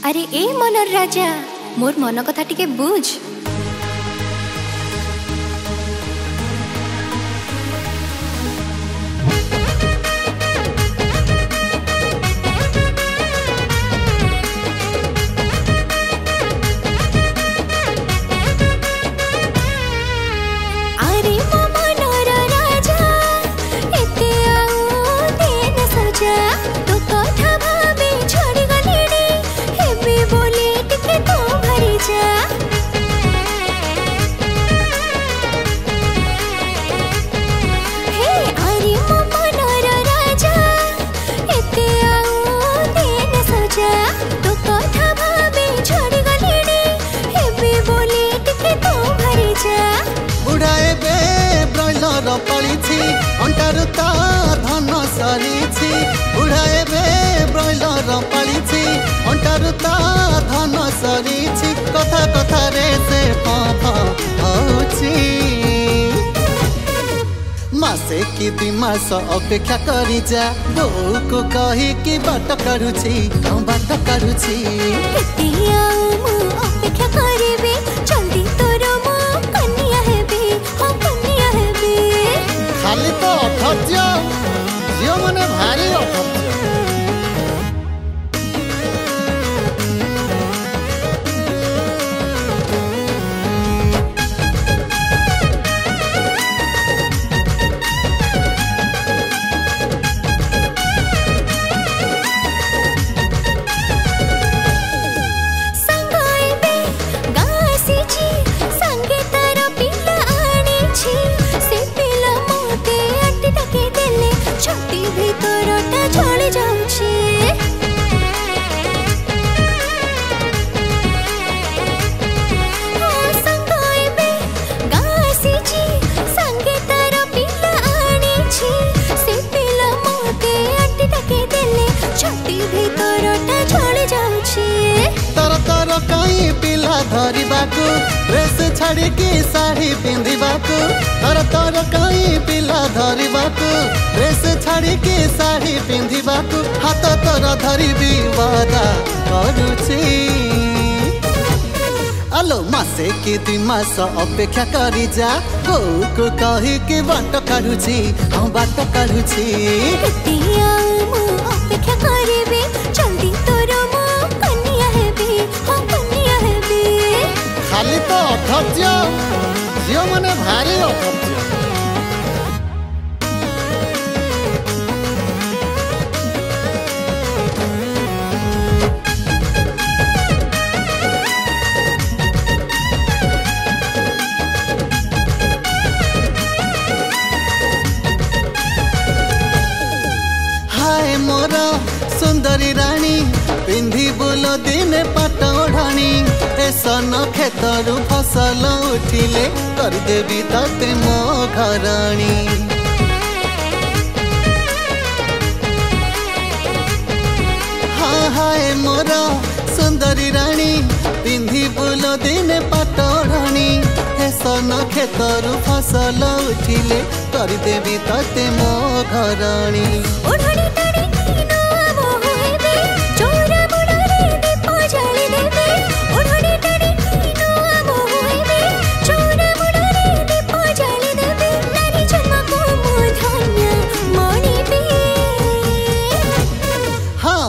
अरे ए मनर राजा मोर मन कथा टिके बुझ। अंटार धन सरी बुढ़ाए बे ब्रॉयलर पाली अंटार धन सरी कथा कथा रे से मासे कि 2 मास अपेक्षा करी जा बो को कही कि बाट काढ़ुची बाट काढ़ुची अपेक्षा करिबे जल्दी तोर मो कन्या हेबे हो कन्या हेबे खाली तो अठर्य झियो माने भारी अठर्य धरवाकू ड्रेस छाड़ी की साड़ी पिंधिबाकू तर तर कई पिला धरवाकू ड्रेस छाड़ी की साड़ी पिंधिबाकू हाथ तोर धरबी वादा करुची आलो मासे कि 2 मास अपेक्षा करी जा बो को कही कि बाट काढ़ुची बाट काढ़ुची अपेक्षा करिबे जल्दी तोर मो कन्या हेबे हो कन्या हेबे खाली तो अठर्य झियो माने भारी अठर्य हाय मोर सुंदरी रानी पिंधि बुल दिने पाट ओढ़ाणी सन खेतरु फसल उठिले करदेवी तते मो घराणी हाँ हाय मोर सुंदरी रानी पिंधि बुल दिने पाट ओढ़ाणी सन खेतरु फसल उठिले करदेवी तते मो घराणी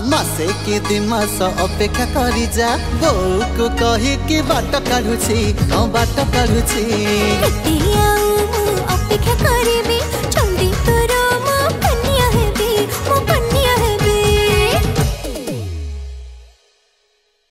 मासे कि 2 मास अपेक्षा करी जा बो को कही कि बाट काढ़ुची बाट काढ़ुची।